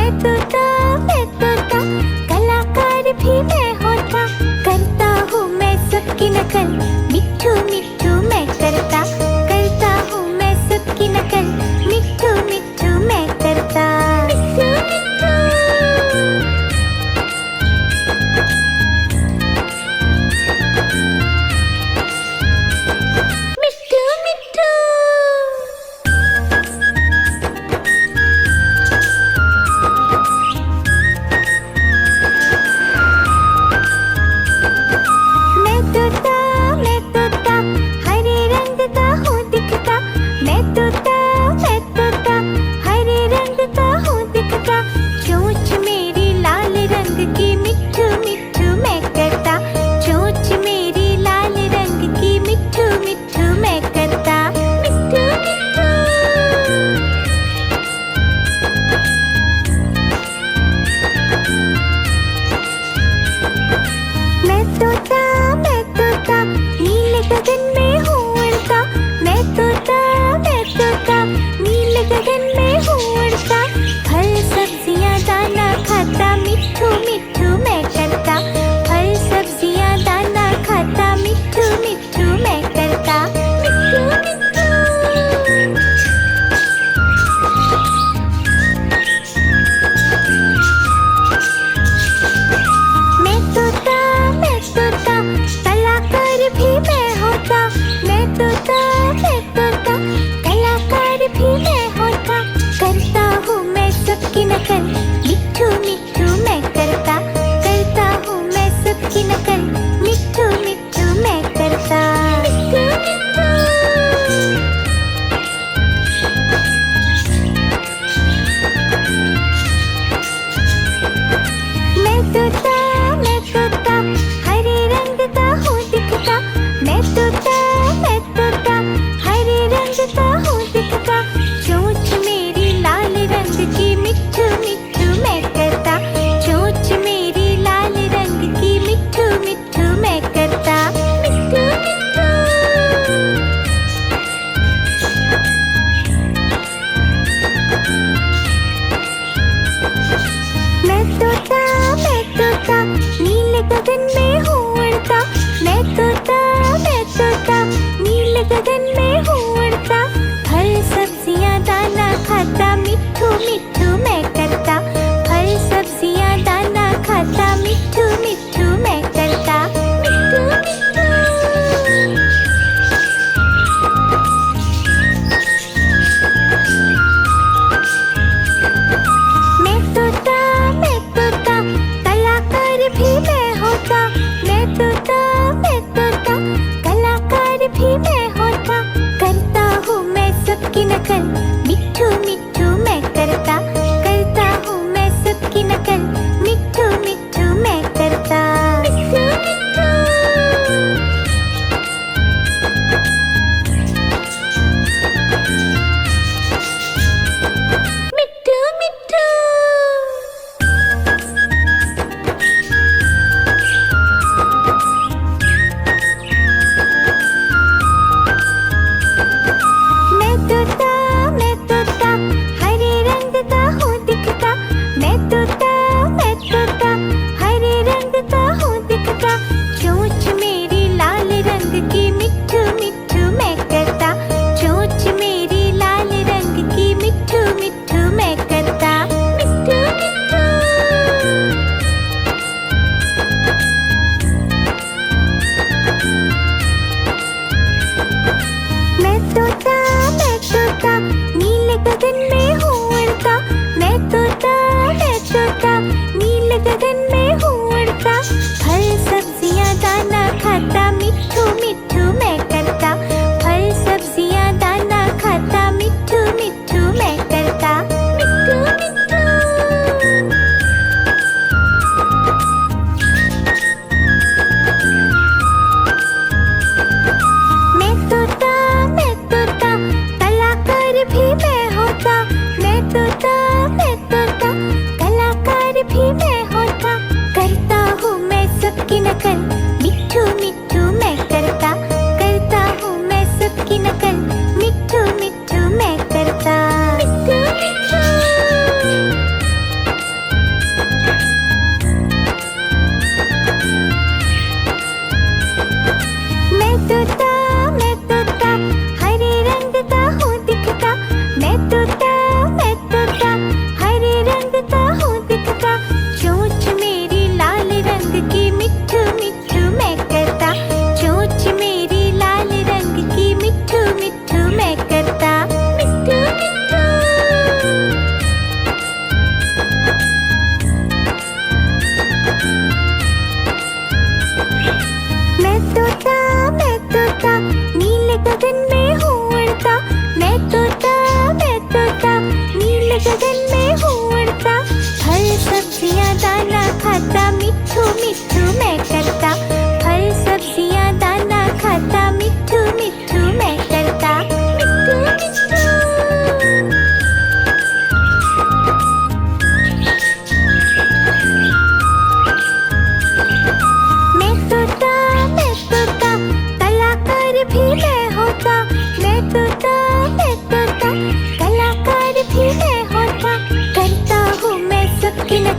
मैं तोता कलाकार भी मैं होता, करता हूँ मैं सबकी नकल, मिट्ठू मिट्ठू मैं करता हूँ मैं सबकी नकल, मिट्ठू मिट्ठू मैं करता। मिट्ठू मिट्ठू मिट्ठू मिट्ठू।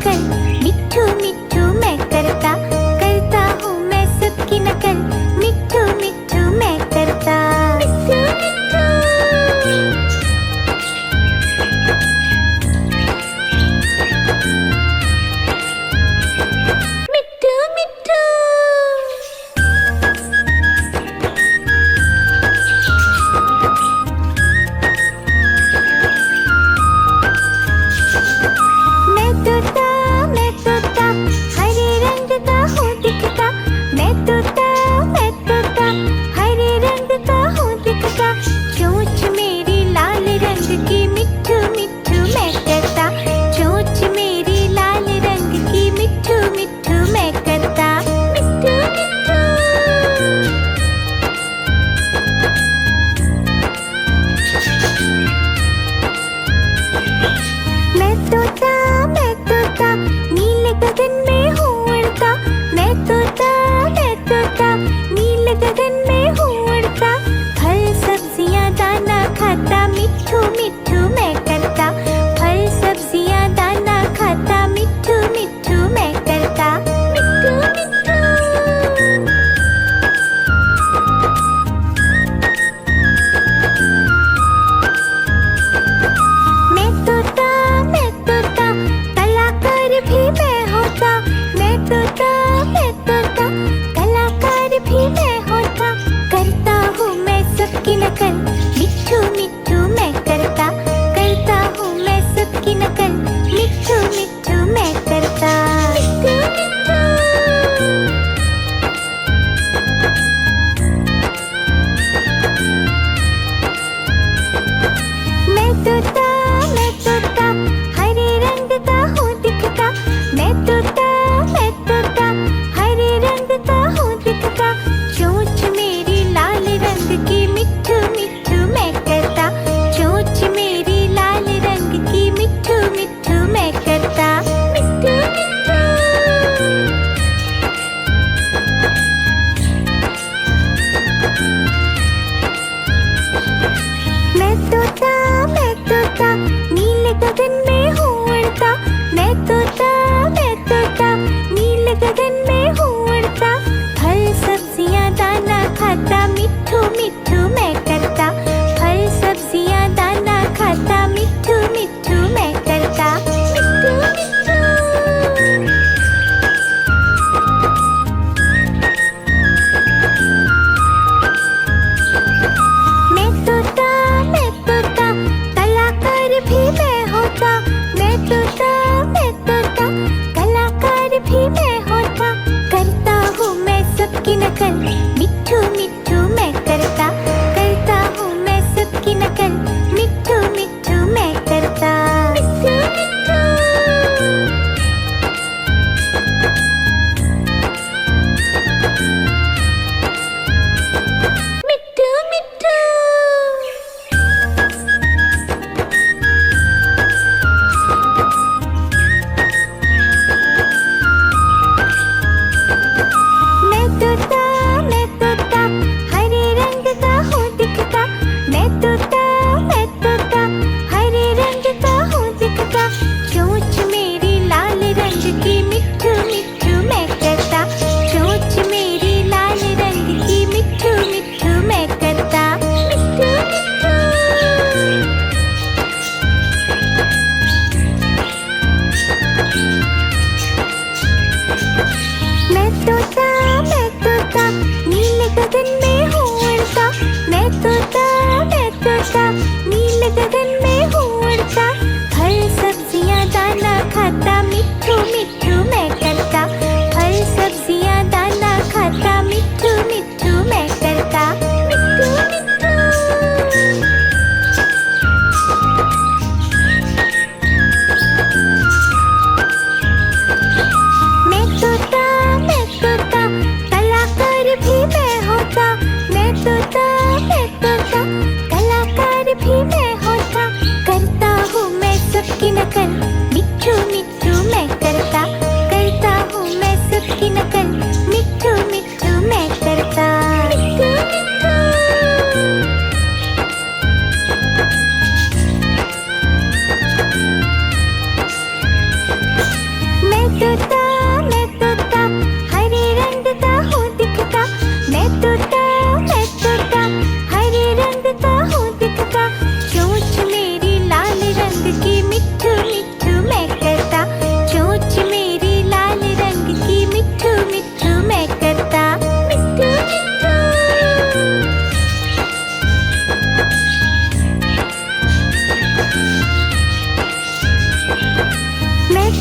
नकल, मिट्ठू मिट्ठू मैं करता, करता हूँ मैं सबकी नकल, मिट्ठू मिट्ठू मैं करता। मिट्ठू मिट्ठू मिट्ठू मिट्ठू। मैं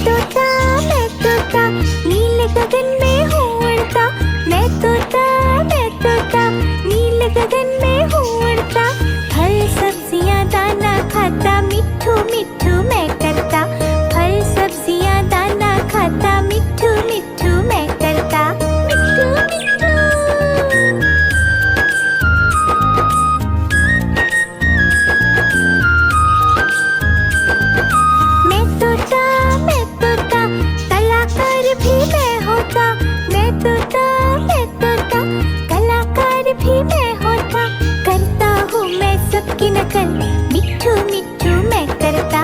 मैं तोता नीले गगन में हूँ उड़ता। मैं तोता नीले गगन में हूँ उड़ता। फल सब्जियाँ दाना खाता मिट्ठू मिट्ठू मैं करता। फल सब्जियाँ दाना खाता मिट्ठू मिट्ठू मैं करता। मिट्ठू मिट्ठू। मैं तोता कलाकार भी मैं होता। मैं तोता कलाकार भी मैं होता। करता हूँ मैं सबकी नकल मिट्ठू मिट्ठू मैं करता।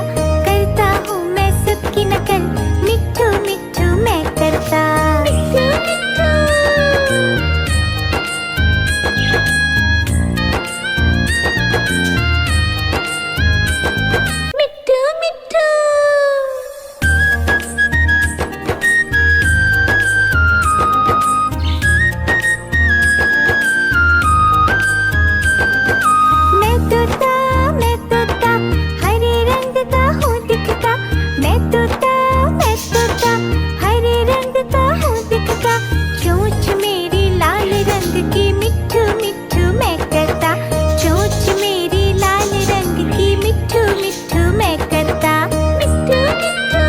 करता हूँ मैं सबकी नकल मिट्ठू मिट्ठू मैं करता। मिट्ठू मिट्ठू। मिट्ठू मिट्ठू। मैं तोता हरे रंग का हूँ दिखता। मैं तोता हरे रंग का हूँ दिखता। चोंच मेरी लाल रंग की मिट्ठू मिट्ठू मैं करता। चोंच मेरी लाल रंग की मिट्ठू मिट्ठू मैं करता। मिट्ठू मिट्ठू।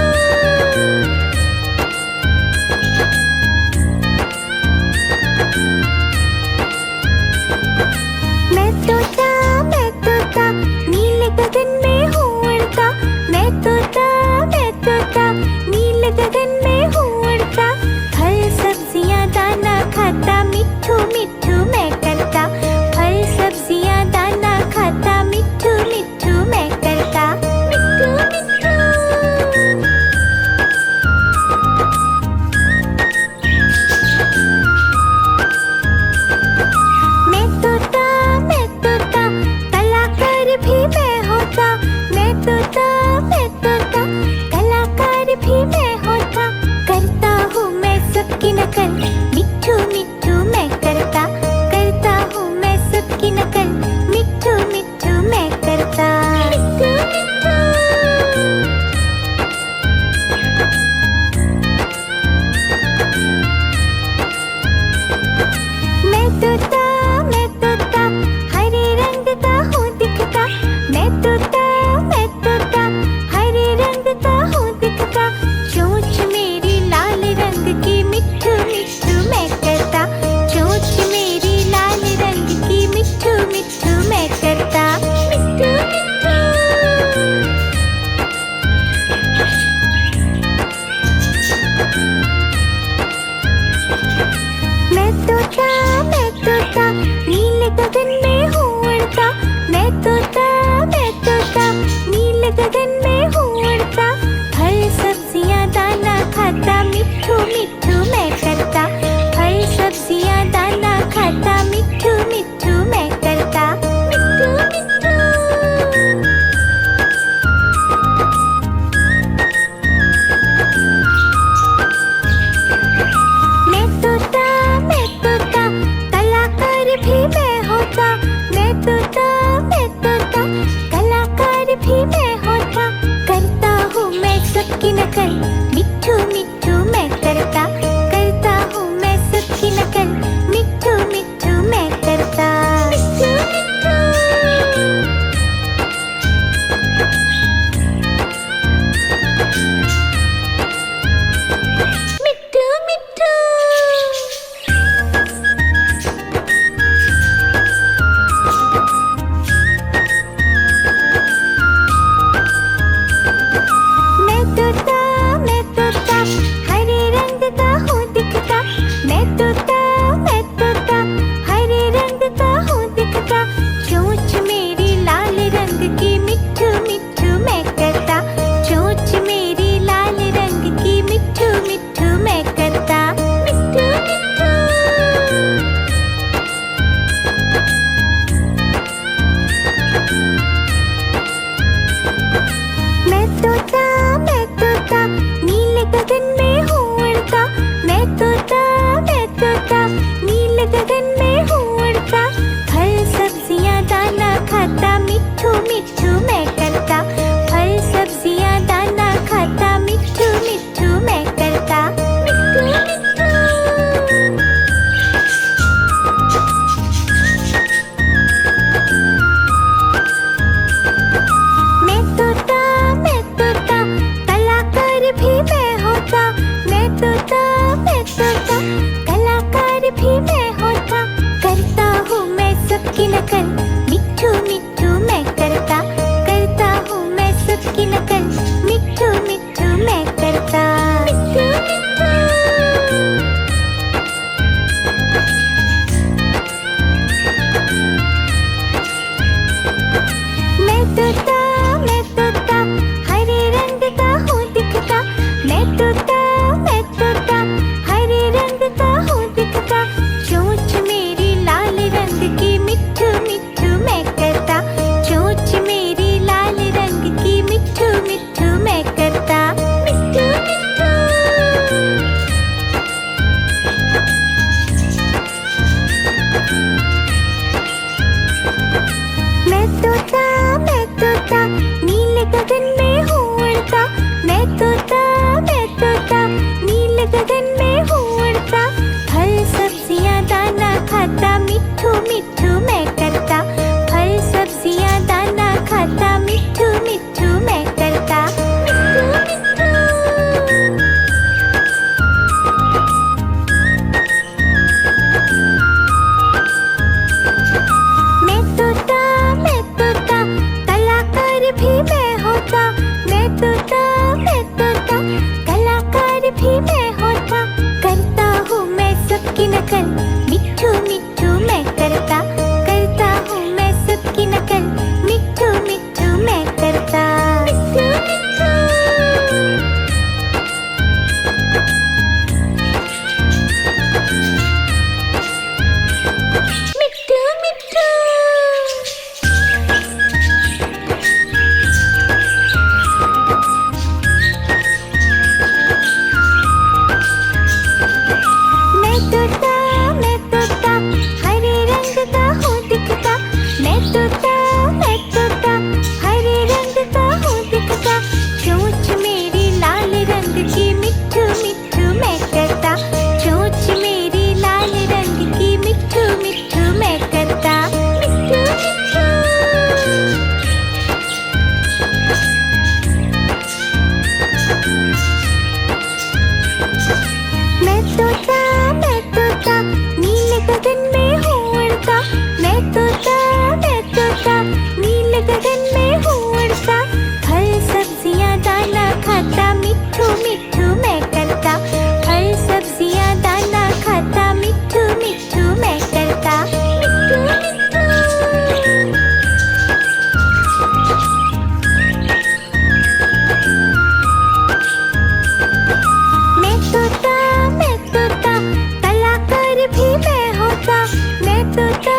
मैं तोता नीले गगन में हूँ उड़ता। मैं तोता नीले गगन में हूँ उड़ता। फल सब्जियाँ दाना खाता मिट्ठू मिट्ठू मैं करता। फल सब्जियाँ दाना खाता मिट्ठू मिट्ठू मैं करता। मिट्ठू मिट्ठू। मैं तोता कलाकार भी मैं होता। मैं तोता कलाकार भी मैं होता। करता हूँ मैं सबकी नकल मिट्ठू मिट्ठू मैं करता। करता हूँ मैं सबकी नकल मिट्ठू मिट्ठू मैं करता। मिट्ठू मिट्ठू। मैं तोता हरे रंग का हूँ दिखता। मैं तोता हरे रंग का हूँ दिखता। चोंच मेरी लाल रंग की मिट्ठू मिट्ठू मैं करता। चोंच मेरी लाल रंग की मिट्ठू मिट्ठू मैं करता। मिट्ठू मिट्ठू। मैं तोता नीले गगन में हूँ उड़ता। मैं तोता नीले गगन में हूँ उड़ता। फल सब्जियाँ दाना खाता मिट्ठू मिट्ठू मैं करता। फल सब्जियाँ दाना खाता मिट्ठू मिट्ठू मैं करता। मिट्ठू मिट्ठू। मैं तोता कलाकार भी मैं होता। मैं तोता कलाकार भी मैं होता। करता हूँ मैं सबकी नकल मिट्ठू मिट्ठू मैं करता। करता हूँ मैं सबकी नकल मिट्ठू मिट्ठू मैं करता। मिट्ठू मिट्ठू। मिट्ठू मिट्ठू। मैं भी मैं होता, मैं तोता, मैं तोता, कलाकार भी मैं होता, करता हूँ मैं सबकी नकल, मिट्ठू मिट्ठू मैं करता हूँ मैं सबकी नकल, मिट्ठू मिट्ठू मैं करता, मिट्ठू मिट्ठू। मैं तोता हरे रंग का हूँ दिखता, मैं तोता हरे रंग का हूँ दिखता, चोंच मेरी लाल रंग की, मिट्ठू मिट्ठू मैं करता, चोंच मेरी लाल रंग की, मिट्ठू मिट्ठू मैं करता, मिट्ठू मिट्ठू। मैं तोता नीले गगन में हूँ उड़ता, मैं तोता नीले गगन में हूँ उड़ता, फल सब्जियाँ दाना खाता, मिट्ठू मिट्ठू मैं करता, फल सब्जियाँ दाना खाता, मिट्ठू मिट्ठू मैं करता, मिट्ठू मिट्ठू। मैं तोता कलाकार भी मैं होता, मैं तोता कलाकार भी मैं होता, करता हूँ मैं सबकी नकल, मिट्ठू मिट्ठू मैं करता हूँ मैं सबकी नकल, मिट्ठू मिट्ठू मैं करता, मिट्ठू मिट्ठू। मिट्ठू मिट्ठू। मैं तोता हरे रंग का हूँ दिखता, मैं तोता हरे रंग का हूँ दिखता, चोंच मेरी लाल रंग की, मिट्ठू मिट्ठू मैं करता, चोंच मेरी लाल रंग की, मिट्ठू मिट्ठू मैं करता, मिट्ठू मिट्ठू। मैं तोता नीले गगन में हूँ उड़ता, मैं तोता नीले गगन में हूँ उड़ता, फल सब्जियाँ दाना खाता, मिट्ठू मिट्ठू मैं करता, फल सब्जियाँ दाना खाता, मिट्ठू मिट्ठू मैं करता, मिट्ठू मिट्ठू। मैं तोता कलाकार भी मैं होता, मैं तोता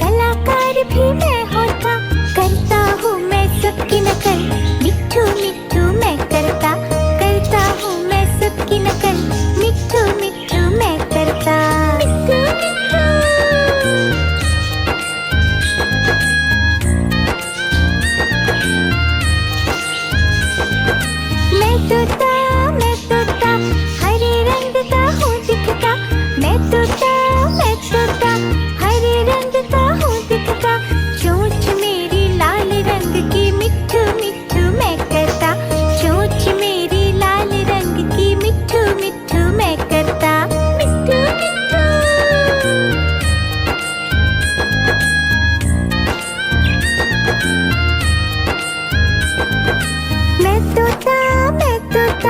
कलाकार भी मैं होता, करता हूँ मैं सबकी नकल, मिट्ठू मिट्ठू मैं करता हूँ मैं सबकी नकल, मिट्ठू मिट्ठू मैं करता, मिट्ठू मिट्ठू। मैं तोता हरे रंग का हूँ दिखता, मैं तोता हरे रंग का हूँ दिखता, चोंच मेरी लाल रंग की, मिट्ठू मिट्ठू मैं करता, चोंच मेरी लाल रंग की, मिट्ठू मिट्ठू मैं करता, मिट्ठू मिट्ठू। मैं तोता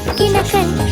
सबकी नकल